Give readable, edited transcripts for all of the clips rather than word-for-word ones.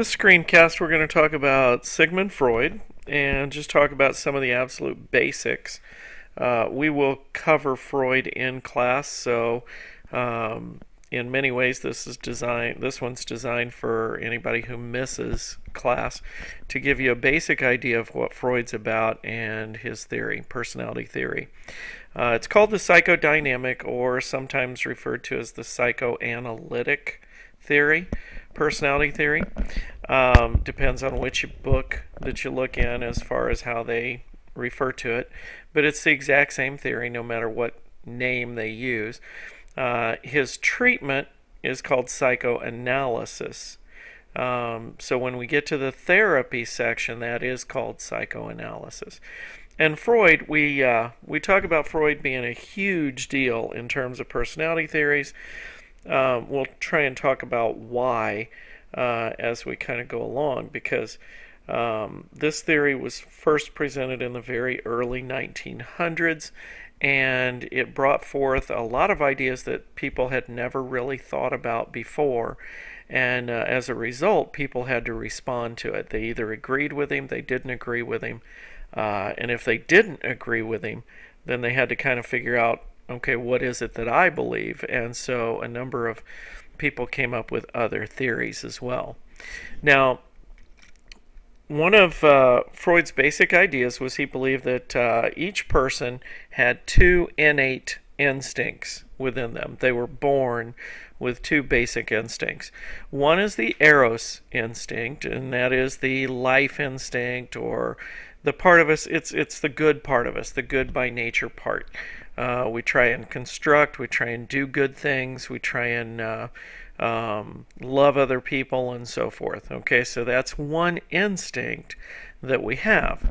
This screencast, we're going to talk about Sigmund Freud and just talk about some of the absolute basics. We will cover Freud in class, so in many ways this one's designed for anybody who misses class to give you a basic idea of what Freud's about and his theory, personality theory. It's called the psychodynamic, or sometimes referred to as the psychoanalytic theory, personality theory. Depends on which book that you look in as far as how they refer to it, but it's the exact same theory no matter what name they use. His treatment is called psychoanalysis. So when we get to the therapy section, that is called psychoanalysis. And Freud, we talk about Freud being a huge deal in terms of personality theories. We'll try and talk about why as we kind of go along, because this theory was first presented in the very early 1900s, and it brought forth a lot of ideas that people had never really thought about before. And as a result, people had to respond to it. They either agreed with him, they didn't agree with him. And if they didn't agree with him, then they had to kind of figure out, okay, what is it that I believe? And so a number of people came up with other theories as well. Now, one of Freud's basic ideas was he believed that each person had two innate instincts within them. They were born with two basic instincts. One is the eros instinct, and that is the life instinct, or the part of us, it's the good part of us, the good by nature part. We try and construct, we try and do good things, we try and love other people and so forth. Okay, so that's one instinct that we have.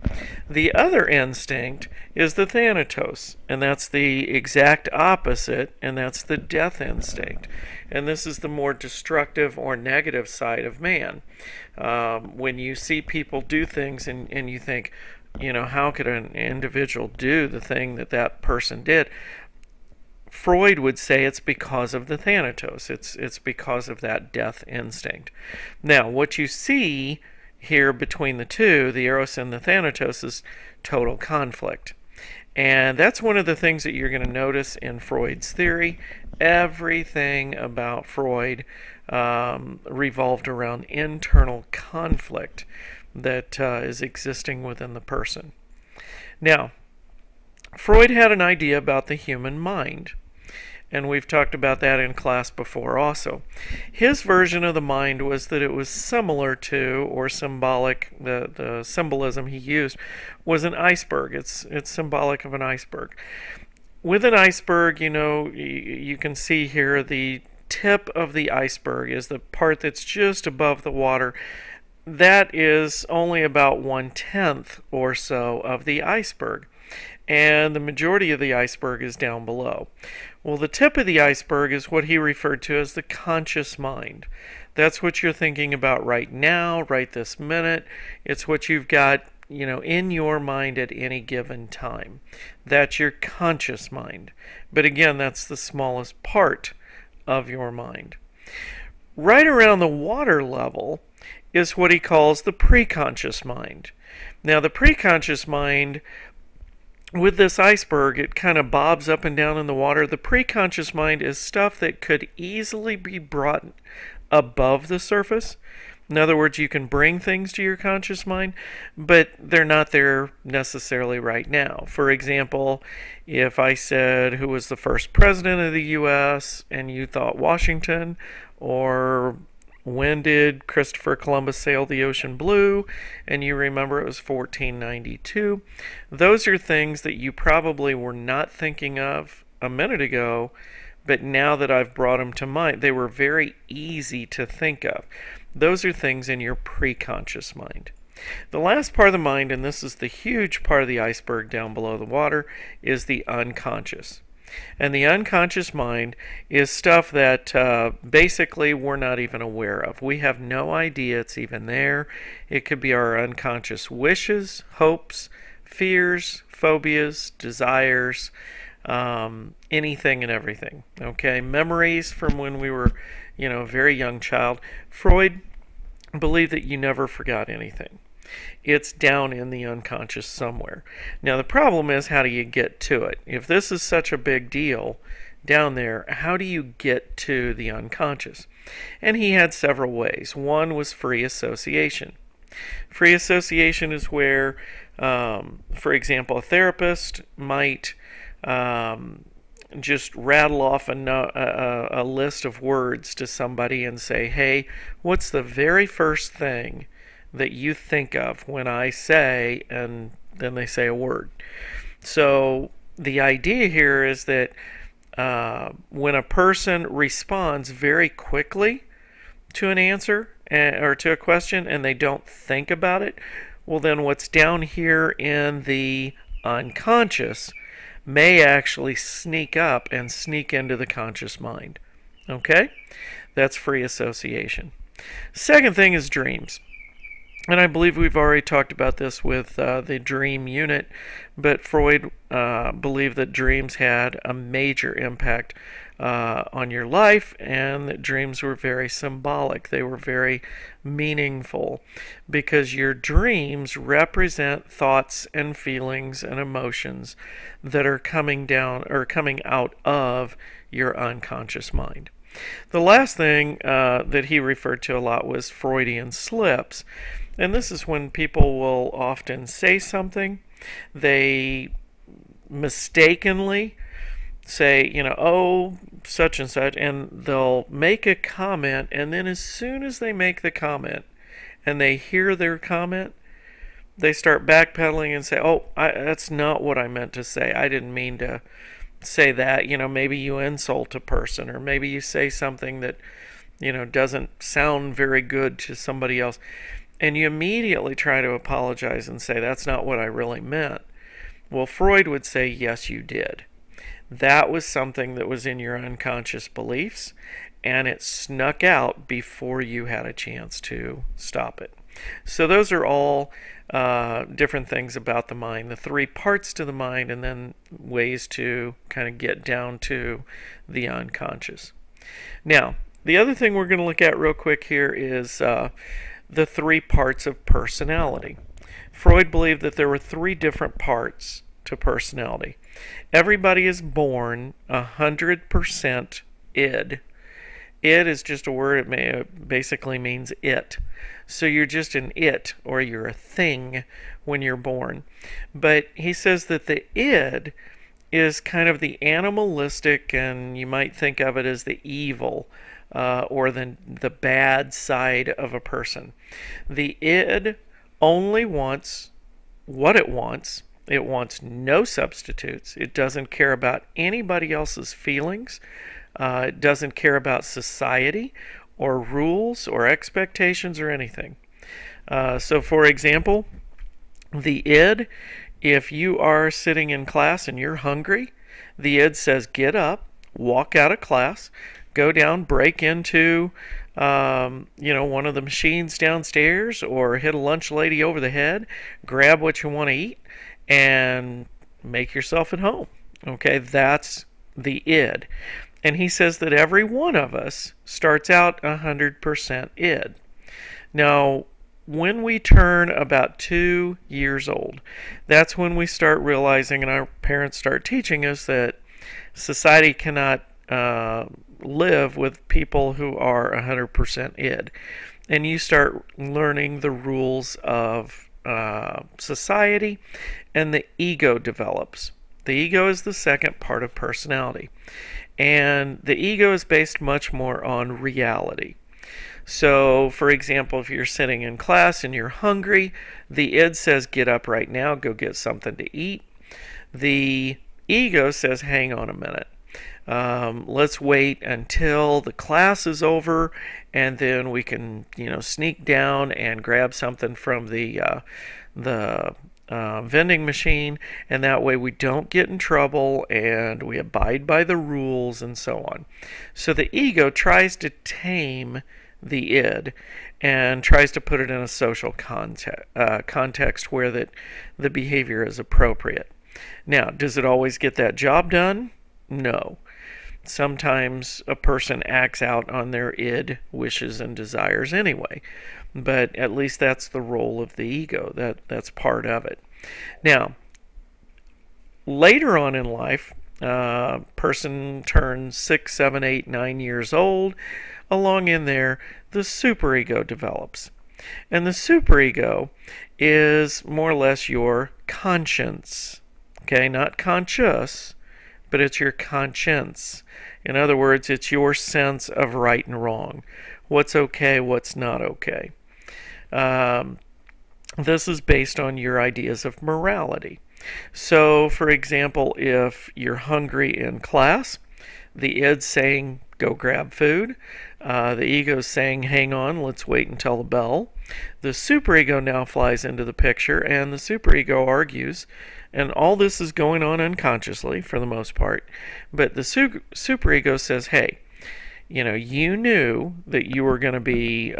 The other instinct is the thanatos, and that's the exact opposite, and that's the death instinct. And this is the more destructive or negative side of man. When you see people do things and you think, you know, how could an individual do the thing that that person did? Freud would say it's because of the thanatos. It's because of that death instinct. Now, what you see here between the two, the eros and the thanatos, is total conflict. And that's one of the things that you're going to notice in Freud's theory. Everything about Freud revolved around internal conflict that is existing within the person. Now, Freud had an idea about the human mind, and we've talked about that in class before also. His version of the mind was that it was similar to, or symbolic, the symbolism he used was an iceberg. It's symbolic of an iceberg. With an iceberg, you know, you can see here the tip of the iceberg is the part that's just above the water. That is only about 1/10 or so of the iceberg, and the majority of the iceberg is down below. Well, the tip of the iceberg is what he referred to as the conscious mind. That's what you're thinking about right now, right this minute. It's what you've got, you know, in your mind at any given time. That's your conscious mind. But again, that's the smallest part of your mind. Right around the water level is what he calls the preconscious mind. Now, the preconscious mind, with this iceberg, it kind of bobs up and down in the water. The preconscious mind is stuff that could easily be brought above the surface. In other words, you can bring things to your conscious mind, but they're not there necessarily right now. For example, if I said who was the first president of the U.S. and you thought Washington, or when did Christopher Columbus sail the ocean blue, and you remember it was 1492, those are things that you probably were not thinking of a minute ago, but now that I've brought them to mind, they were very easy to think of. Those are things in your preconscious mind. The last part of the mind, and this is the huge part of the iceberg down below the water, is the unconscious. And the unconscious mind is stuff that basically we're not even aware of. We have no idea it's even there. It could be our unconscious wishes, hopes, fears, phobias, desires, anything and everything. Okay, memories from when we were, you know, a very young child. Freud believe that you never forgot anything. It's down in the unconscious somewhere. Now, the problem is, how do you get to it? If this is such a big deal down there, how do you get to the unconscious? And he had several ways. One was free association. Free association is where, for example, a therapist might just rattle off a list of words to somebody and say, hey, what's the very first thing that you think of when I say, and then they say a word. So the idea here is that when a person responds very quickly to an answer or to a question and they don't think about it, well, then what's down here in the unconscious may actually sneak up and sneak into the conscious mind. Okay? That's free association. Second thing is dreams. And I believe we've already talked about this with the dream unit, but Freud believed that dreams had a major impact on your life, and that dreams were very symbolic. They were very meaningful because your dreams represent thoughts and feelings and emotions that are coming down or coming out of your unconscious mind. The last thing that he referred to a lot was Freudian slips. And this is when people will often say something, they mistakenly say, oh, such and such, and they'll make a comment, and then as soon as they make the comment and they hear their comment, they start backpedaling and say, oh, that's not what I meant to say. I didn't mean to say that. Maybe you insult a person, or maybe you say something that, doesn't sound very good to somebody else. And you immediately try to apologize and say, that's not what I really meant. Well, Freud would say, yes, you did. That was something that was in your unconscious beliefs, and it snuck out before you had a chance to stop it. So those are all different things about the mind, the three parts to the mind, and then ways to kind of get down to the unconscious. Now, the other thing we're going to look at real quick here is the three parts of personality. Freud believed that there were three different parts to personality. Everybody is born 100% id. Id is just a word. It basically means it. So you're just an it, or you're a thing when you're born. But he says that the id is kind of the animalistic, and you might think of it as the evil or the bad side of a person. The id only wants what it wants. It wants no substitutes. It doesn't care about anybody else's feelings. It doesn't care about society or rules or expectations or anything. So for example, the id, if you are sitting in class and you're hungry, the id says get up, walk out of class, go down, break into one of the machines downstairs, or hit a lunch lady over the head, grab what you want to eat, and make yourself at home. Okay, that's the id. And he says that every one of us starts out 100% id. Now, when we turn about 2 years old, that's when we start realizing, and our parents start teaching us, that society cannot live with people who are 100% id. And you start learning the rules of society, and the ego develops. The ego is the second part of personality. And the ego is based much more on reality. So, for example, if you're sitting in class and you're hungry, the id says, get up right now, go get something to eat. The ego says, hang on a minute. Let's wait until the class is over, and then we can, sneak down and grab something from the vending machine, and that way we don't get in trouble and we abide by the rules and so on. So the ego tries to tame the id and tries to put it in a social context where the behavior is appropriate. Now, does it always get that job done? No. Sometimes a person acts out on their id, wishes, and desires anyway. But at least that's the role of the ego. That's part of it. Now, later on in life, person turns 6, 7, 8, 9 years old. Along in there, the superego develops. And the superego is more or less your conscience. Okay, not conscious, but it's your conscience. In other words, it's your sense of right and wrong. What's okay, what's not okay. This is based on your ideas of morality. So, for example, if you're hungry in class, the id's saying, go grab food. The ego's saying, hang on, let's wait until the bell. The superego now flies into the picture, and the superego argues, and all this is going on unconsciously for the most part. But the superego says, hey, you knew that you were going to be,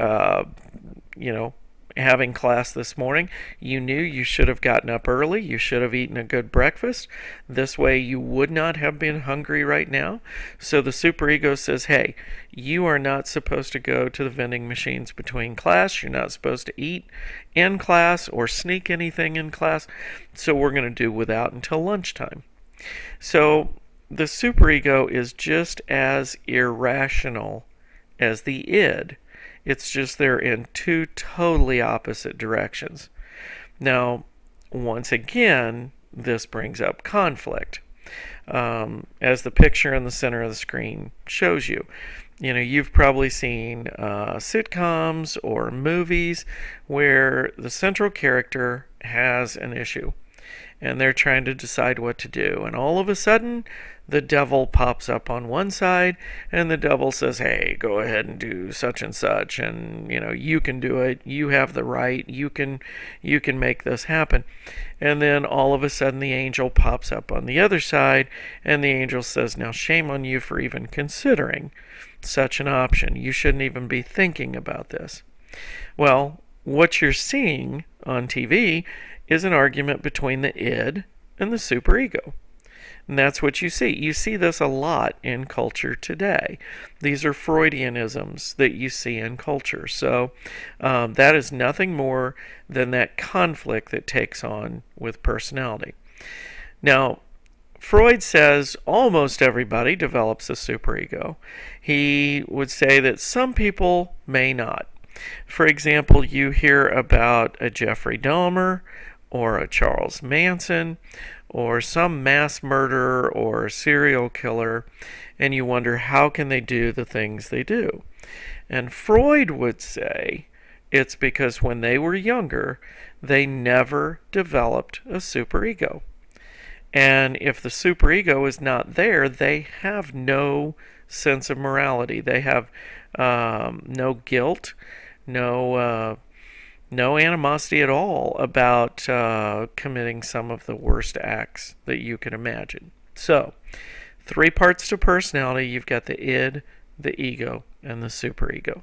having class this morning. You knew you should have gotten up early. You should have eaten a good breakfast. This way you would not have been hungry right now. So the superego says, hey, you are not supposed to go to the vending machines between class. You're not supposed to eat in class or sneak anything in class. So we're going to do without until lunchtime. So the superego is just as irrational as the id. It's just they're in two totally opposite directions. Now, once again, this brings up conflict. As the picture in the center of the screen shows you. You've probably seen sitcoms or movies where the central character has an issue and they're trying to decide what to do. And all of a sudden, the devil pops up on one side, and the devil says, hey, go ahead and do such and such, and you can do it, you have the right, you can make this happen. And then all of a sudden the angel pops up on the other side, and the angel says, now shame on you for even considering such an option. You shouldn't even be thinking about this. Well, what you're seeing on TV is an argument between the id and the superego. And that's what you see. You see this a lot in culture today. These are Freudianisms that you see in culture. So that is nothing more than that conflict that takes on with personality. Now, Freud says almost everybody develops a superego. He would say that some people may not. For example, you hear about a Jeffrey Dahmer or a Charles Manson or some mass murderer or serial killer, and you wonder how can they do the things they do. And Freud would say it's because when they were younger, they never developed a superego. And if the superego is not there, they have no sense of morality. They have no guilt, no animosity at all about committing some of the worst acts that you can imagine. So, 3 parts to personality. You've got the id, the ego, and the superego.